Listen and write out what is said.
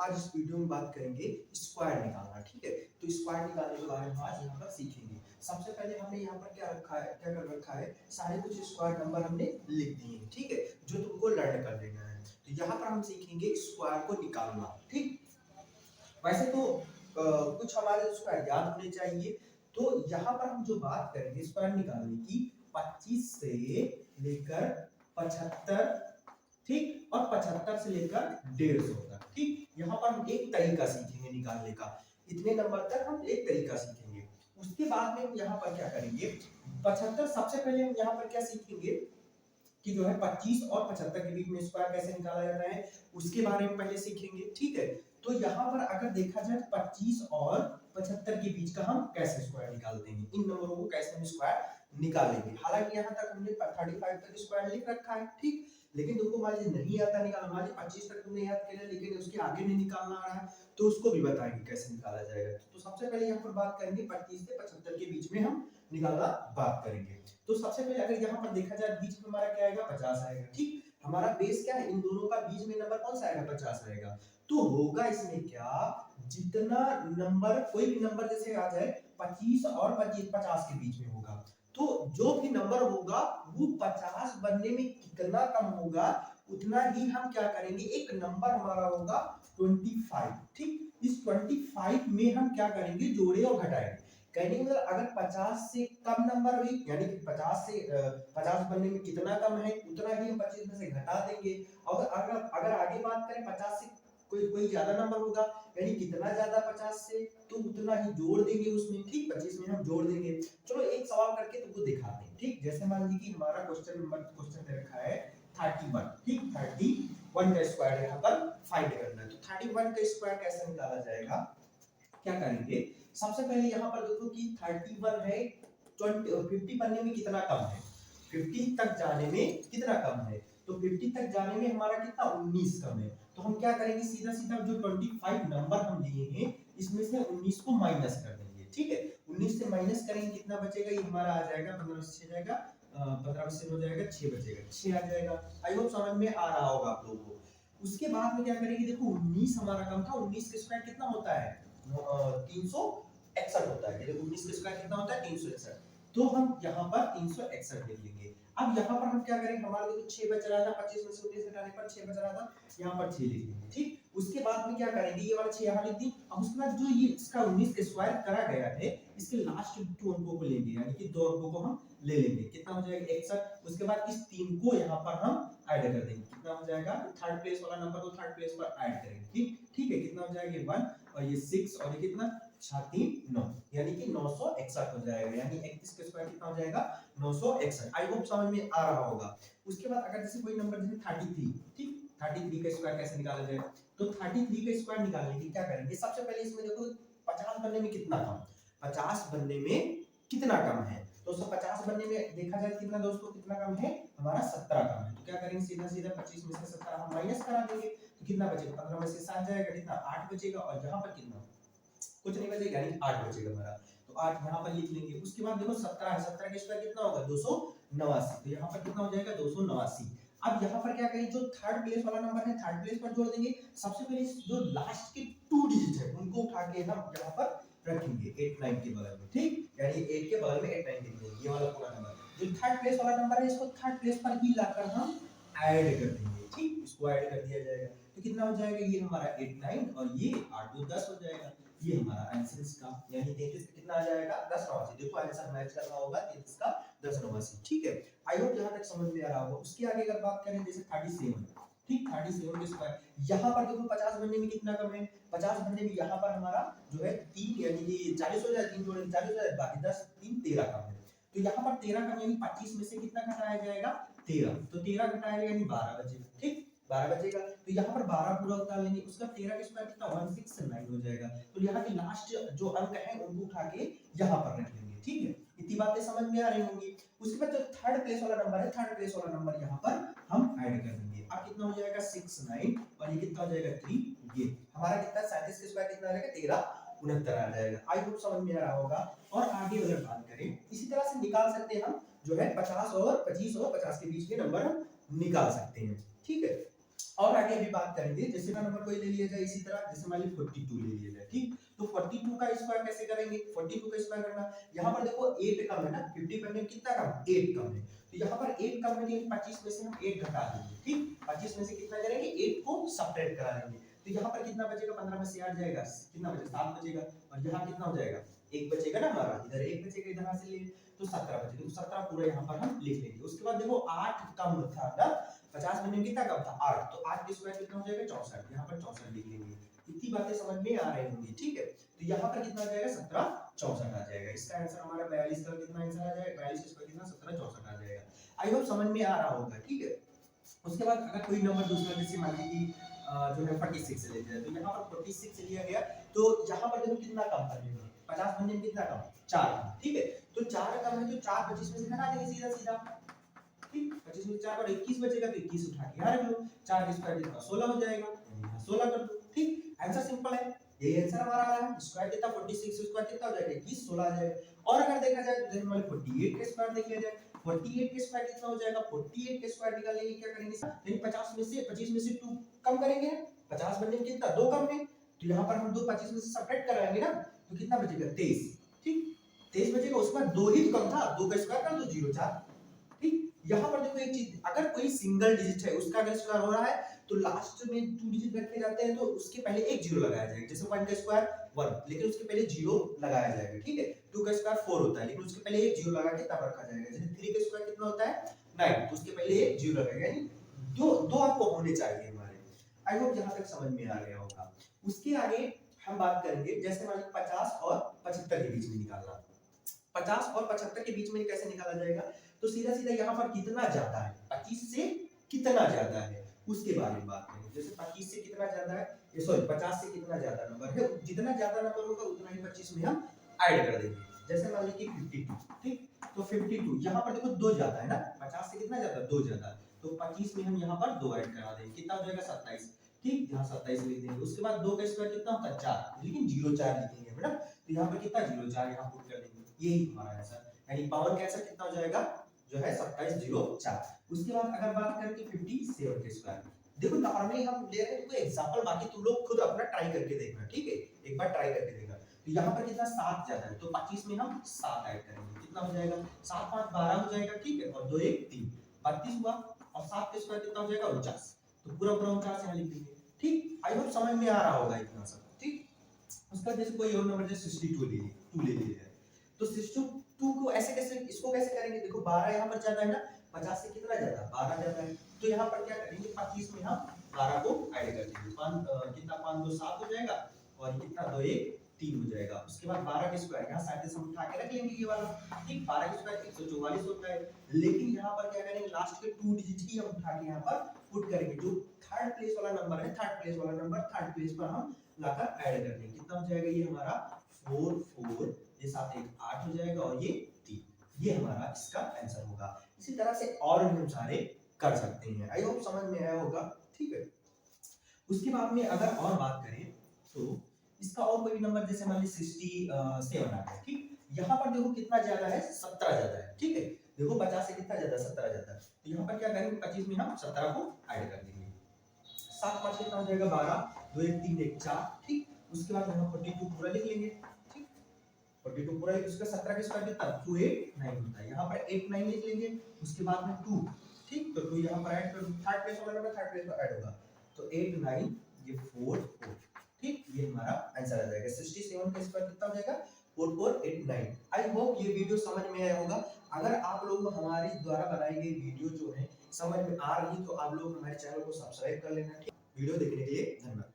आज इस वीडियो में बात करेंगे स्क्वायर निकालना। ठीक है, तो स्क्वायर निकालने के बारे में आज यहाँ पर सीखेंगे। सबसे पहले हमने यहाँ पर क्या रखा है, क्या कर रखा है, सारे कुछ स्क्वायर नंबर हमने लिख दिए हैं। ठीक है, जो तुमको लर्न कर लेना है। तो यहाँ पर हम सीखेंगे स्क्वायर को निकालना। ठीक, वैसे तो कुछ हमारे स्क्वायर याद होने चाहिए। तो यहाँ पर हम जो बात करेंगे स्क्वायर निकालने की, 25 से लेकर 75, ठीक, और 75 से लेकर 150 तक। ठीक, यहाँ पर हम एक तरीका सीखेंगे निकालने का। इतने नंबर तक हम एक तरीका सीखेंगे। उसके बाद में हम यहाँ पर क्या करेंगे, 75, सबसे पहले हम यहाँ पर क्या सीखेंगे कि जो है 25 और 75 के बीच में स्क्वायर कैसे निकाला जाता है, उसके बारे में पहले सीखेंगे। ठीक है, तो यहाँ पर अगर देखा जाए 25 और 75 के बीच का हम कैसे स्क्वायर निकालते हैं, इन नंबरों को कैसे हम स्क्वायर निकालेंगे। हालांकि यहाँ तक हमने 35 तक स्क्वायर लिख रखा है। ठीक, लेकिन तुमको मान लीजिए नहीं आता निकालना, मान लीजिए 25 तक तुमने याद किया लेकिन उसके आगे नहीं निकालना आ रहा है, तो उसको भी बताएंगे कैसे निकाला जाएगा। तो सबसे पहले यहाँ पर बात करेंगे 25 से 75 के बीच में हम निकालना बात करेंगे। तो सबसे पहले अगर यहाँ पर देखा जाए बीच में हमारा क्या आएगा, 50 आएगा। ठीक, हमारा बेस क्या है, इन दोनों का बीच में नंबर कौन सा आएगा, 50 आएगा। तो होगा इसमें क्या, जितना नंबर, कोई भी नंबर जैसे आ जाए 25 और 50 के बीच में होगा, तो जो भी नंबर होगा वो 50 बनने में कितना कम होगा, उतना ही हम क्या करेंगे, एक नंबर हमारा होगा 25। ठीक, इस 25 में हम क्या करेंगे, जोड़े और घटाएंगे। कहने मतलब अगर 50 से कम नंबर हुई, यानी कि 50 से 50 बनने में कितना कम है, उतना ही हम 25 में से घटा देंगे। और अगर अगर आगे बात करें 50 से कोई कोई ज्यादा नंबर होगा, यानी कितना ज्यादा 50 से, तो उतना ही जोड़ देंगे उसमें। ठीक, 25 में हम जोड़ देंगे। चलो एक सवाल करके तुमको दिखाते हैं। ठीक, जैसे मान लीजिए कि हमारा क्वेश्चन दे रखा है 31। ठीक, 31 का स्क्वायर यहाँ पर फाइंड करना है। तो 31 का स्क्वायर कैसे निकाला जाएगा, क्या करेंगे, सबसे पहले यहाँ पर देखो कि 31 है, 50 बनने में कितना कम है, 50 तक जाने में कितना कम है, तो 50 तक जाने में हमारा कितना 19 कम है। तो हम क्या करेंगे, सीधा सीधा जो 25 नंबर हम लिए हैं इसमें से 19 को माइनस कर देंगे। ठीक है, 19 से माइनस करेंगे कितना बचेगा, ये हमारा आ जाएगा 15 से 6 जाएगा, 15 से हो जाएगा 6 बचेगा, 6 आ जाएगा। आई होप समझ में आ रहा होगा आप लोगों को। उसके बाद में क्या करेंगे, देखो 19 हमारा कम था, 19 का स्क्वायर कितना होता है, 361 होता है। 19 का स्क्वायर कितना होता है, 361। तो हम यहाँ पर 361 लिख लेंगे। अब यहाँ पर हम क्या करेंगे, हमारे देखो 6 बच रहा था, 25 में से 19 घटाने पर 6 बच रहा था, यहाँ पर 6 लिख लेंगे। ठीक, उसके बाद में क्या करेंगे, ये वाला 6 यहाँ लिख दी। अब उसके बाद जो ये इसका 19 का स्क्वायर करा गया है, इसके लास्ट 2 अंकों को लेंगे, यानी कि 2 अंकों को हम ले लेंगे। कितना हो जाएगा, 61। उसके बाद इस 3 को यहाँ पर हम ऐड कर देंगे। कितना हो जाएगा, थर्ड प्लेस वाला नंबर को थर्ड प्लेस पर ऐड करेंगे। ठीक, ठीक है, कितना हो जाएगा 1 और ये 6 और ये कितना 6 3 9, यानी कि 961 हो जाएगा। यानी 31 का स्क्वायर कितना हो जाएगा, 961। आई होप समझ में आ रहा होगा। उसके बाद अगर जैसे कोई नंबर जैसे 33, ठीक, 33 का स्क्वायर कैसे निकाला जाएगा, तो 33 का स्क्वायर निकालने के क्या करेंगे, सबसे पहले इसमें देखो 50 बनने में कितना कम, 50 बनने में कितना कम है, तो 50 बनने में देखा जाए कितना दोस्तों, कितना कम है, हमारा 17 कम है। तो क्या करेंगे, सीधा सीधा 25 में से 17 हम माइनस करा देंगे, तो कितना बचेगा, 15 में से 7 जाएगा, कितना 8 बचेगा, और यहाँ पर कितना कुछ नहीं बचेगा, यानी 8 बचेगा हमारा। तो 8 यहाँ पर लिख लेंगे। उसके बाद देखो 17 है, 17 का स्क्वायर कितना होगा, 289। तो यहाँ पर कितना हो जाएगा, 289। अब यहाँ पर क्या करें, जो थर्ड प्लेस वाला नंबर है थर्ड प्लेस पर जोड़ देंगे। सबसे पहले जो लास्ट के 2 डिजिट है उनको उठा के हम यहाँ पर रखेंगे 89 के बगल में। ठीक, यानी 8 के बगल में 89 लिख देंगे, ये वाला पूरा नंबर। जो थर्ड प्लेस वाला नंबर है इसको थर्ड प्लेस पर ही लाकर हम ऐड कर देंगे। ठीक, इसको ऐड कर दिया जाएगा, तो कितना हो जाएगा, ये हमारा 89 और ये 8 2 10 हो जाएगा। ये हमारा आंसर इसका, यानी 33 का कितना आ जाएगा, 1089। देखो आंसर मैच कर रहा होगा, 33 का 1089। ठीक है, आई होप यहां तक समझ में आ रहा होगा। उसके आगे अगर बात करें जैसे 37, ठीक, 37 के स्क्वायर, यहाँ पर देखो 50 बनने में कितना कम है, 50 बनने में यहाँ पर हमारा जो है 3, यानी कि 40 हो जाए, 3 जोड़े 40 हो जाए, बाकी 10 3 13 कम है। तो यहाँ पर 13 कम, यानी 25 में से कितना घटाया जाएगा, 13। तो 13 घटाया यानी 12 बचेगा। ठीक, 12 बचेगा, तो यहाँ पर 12 पूरा उतार लेंगे। उसका 13 का स्क्वायर कितना 169 हो जाएगा। तो यहाँ के लास्ट जो अंक है उनको उठा के यहाँ पर रख लेंगे। ठीक है, इतनी बातें समझ में आ रही होंगी। उसके बाद जो थर्ड प्लेस वाला नंबर है, थर्ड प्लेस वाला नंबर यहाँ पर हम ऐड कर देंगे। अब कितना हो जाएगा 69 और ये कितना हो जाएगा 3, ये हमारा कितना 37 का स्क्वायर कितना आ जाएगा 1369 आ जाएगा। आई होप समझ में आ रहा होगा। और आगे अगर बात करें इसी तरह से निकाल सकते हैं हम, जो है 50 और 25 और 50 के बीच के नंबर हम निकाल सकते हैं। ठीक है, और आगे अभी बात करेंगे, जैसे का नंबर कोई ले लिया जाए इसी तरह, जैसे मान ली 42 ले लिया जाए, ठीक। तो 42 का स्क्वायर कैसे करेंगे, 42 का स्क्वायर करना, यहाँ पर देखो 8 कम है ना, 50 बनने में कितना कम, 8 कम है, तो यहाँ पर 8 कम है, 25 में से हम 8 घटा देंगे, ठीक। 25 में से कितना करेंगे, 8 को सब्ट्रैक्ट करा लेंगे, तो यहाँ पर कितना बचेगा, 15 में से 8 जाएगा, कितना बचेगा, 7 बचेगा, और यहाँ कितना हो जाएगा, 1 बचेगा ना हमारा, इधर 1 बचेगा, इधर से ले तो 17 बचेगा, तो 17 पूरा यहाँ पर हम लिख लेंगे। उसके बाद देखो 8 कम था ना, 50 बनने में कितना कम था, 8, तो 8 का स्क्वायर कितना हो जाएगा, 64, यहाँ पर 64 लिख लेंगे। इतनी बातें समझ में आ रही होंगी, ठीक है। तो यहाँ पर कितना आ जाएगा, 17 64 आ जाएगा। इसका आंसर हमारा 42 का कितना आंसर आ जाएगा, 42 का स्क्वायर कितना, 17 64 आ जाएगा। आई होप समझ में आ रहा होगा, ठीक है। उसके बाद अगर कोई नंबर दूसरा, जैसे मान लीजिए जो है 46 ले लिया, तो यहाँ पर 46 लिया गया, तो यहाँ पर देखो कितना कम था, 50 बनने में कितना कम, 4, ठीक है। तो 4 कम है, तो 4 25 में से घटा देंगे सीधा सीधा, ठीक। 25 में 4 और 21 बचेगा, तो 21 उठा के यहाँ रख लो, 4 का स्क्वायर कितना, 16 हो जाएगा, यहाँ 16 कर दो, ठीक। आंसर सिंपल है, यही आंसर हमारा आ रहा है। स्क्वायर कितना, 46 स्क्वायर कितना हो जाएगा, 21, 16 आ जाएगा। और अगर देखा जाए तो जैसे मान लो 48 का स्क्वायर देख लिया जाए, 48 के स्क्वायर कितना हो जाएगा, 48 के स्क्वायर निकालने के लिए क्या करेंगे, यानी 50 में से 25 में से 2 कम करेंगे, 50 बनने में कितना, 2 कम है, तो यहाँ पर हम 2 25 में से सब्ट्रैक्ट कराएंगे ना, तो कितना बचेगा, 23, ठीक। 23 बचेगा, उसके बाद 2 ही कम था, 2 का स्क्वायर कर दो, 0 4, ठीक। यहाँ पर देखो एक चीज, अगर कोई सिंगल डिजिट है उसका अगर स्क्वायर हो रहा है, तो लास्ट में 2 डिजिट रखे जाते हैं, तो उसके पहले एक जीरो लगाया जाएगा, जैसे 1 का स्क्वायर 1, लेकिन उसके पहले जीरो लगाया जाएगा, ठीक है। 2 का स्क्वायर 4 होता है, लेकिन उसके पहले एक जीरो लगा के तब रखा जाएगा। जैसे 3 का स्क्वायर कितना होता है, 9, तो उसके पहले एक जीरो लगेगा, यानी दो दो आपको होने चाहिए हमारे। आई होप यहां तक समझ में आ गया होगा। उसके आगे हम बात करेंगे, जैसे मान लीजिए 50 और 75 के बीच में निकालना, 50 और 75 के बीच में कैसे निकाला जाएगा, तो सीधा सीधा यहाँ पर कितना ज्यादा है, 25 से कितना ज्यादा है उसके बारे में बात करेंगे। जैसे 25 से कितना ज्यादा है, ये सॉरी 50 से कितना ज्यादा नंबर है, जितना ज्यादा नंबर होगा उतना ही 25 में हम ऐड कर देंगे। जैसे मान लीजिए 52, ठीक। तो 52 यहाँ पर देखो 2 ज्यादा है ना, 50 से कितना ज्यादा, 2 ज्यादा, तो 25 में हम यहाँ पर 2 ऐड करा देंगे, कितना हो जाएगा, 27, ठीक। यहाँ 27 लिख देंगे। उसके बाद 2 का स्क्वायर कितना होता है, 4, लेकिन 0 4 लिखेंगे बेटा, तो यहाँ पर कितना 0 4 यहाँ पुट कर देंगे, यही हमारा आंसर, यानी पावर का आंसर कितना हो जाएगा, जो है 2704। उसके बाद अगर बात करें कि 57 के स्क्वायर, देखो नॉर्मली हम ले रहे हैं कोई एग्जांपल, बाकी तुम लोग खुद अपना ट्राई करके देखना, ठीक है, एक बार ट्राई करके देखना। तो यहाँ पर कितना 7 ज्यादा है, तो 25 में हम 7 ऐड करेंगे, कितना हो जाएगा, 7 5 12 हो जाएगा, ठीक है, और 2 1 3 32 हुआ, और 7 के स्क्वायर कितना हो जाएगा, 49, तो पूरा पूरा 49 यहाँ लिख देंगे, ठीक। आई होप समझ में आ रहा होगा इतना सब, ठीक। उसका जैसे कोई और नंबर जैसे 62 ले लीजिए, तो 62 को ऐसे कैसे, इसको कैसे करेंगे, देखो 12 यहाँ पर ज्यादा है ना, 50 से कितना ज्यादा, 12 ज्यादा है, तो यहाँ पर क्या करेंगे, 25 में हम 12 को ऐड कर देंगे, कितना 5 2 7 हो जाएगा, और कितना 2 1 3 हो जाएगा। उसके बाद 12 के स्क्वायर यहाँ 37 हम उठा के रख लेंगे ये वाला, ठीक। 12 के स्क्वायर 144 होता है, लेकिन यहाँ पर क्या करेंगे, लास्ट के 2 डिजिट ही हम उठा के यहाँ पर पुट करेंगे, जो थर्ड प्लेस वाला नंबर है, थर्ड प्लेस वाला नंबर थर्ड प्लेस पर हम लाकर ऐड कर देंगे, कितना हो जाएगा, ये हमारा 4 4, ये 7 1 8 हो जाएगा, और ये 3, ये हमारा इसका आंसर होगा। इसी तरह से और भी हम सारे कर सकते हैं। आई होप समझ में आया होगा, ठीक है। उसके बाद में अगर और बात करें तो इसका और कोई नंबर, जैसे मान लीजिए 67 आ गया, ठीक। यहाँ पर देखो कितना ज्यादा है, 17 ज्यादा है, ठीक है। देखो 50 से कितना ज्यादा, 17 ज्यादा, तो यहाँ पर क्या करेंगे, 25 में हम 17 को ऐड कर देंगे, 7 5 कितना हो जाएगा, 12 2 1 3 1 4, ठीक। उसके बाद हम 42 पूरा लिख लेंगे, ठीक। 42 पूरा, उसका 17 के स्क्वायर कितना, 2 8 9 होता है, यहाँ पर 8 9 लिख लेंगे। उसके बाद में 2, ठीक, तो 2 यहाँ पर ऐड कर, थर्ड प्लेस वाला नंबर थर्ड प्लेस पर ऐड होगा, तो 8 9 ये 4 4, ठीक। ये हमारा आंसर आ जाएगा। 67 का स्क्वायर कितना हो जाएगा, 4 4 8 9। आई होप ये वीडियो समझ में आया होगा। अगर आप लोग हमारी द्वारा बनाई गई वीडियो जो है समझ में आ रही, तो आप लोग हमारे चैनल को सब्सक्राइब कर लेना, ठीक। वीडियो देखने के लिए धन्यवाद।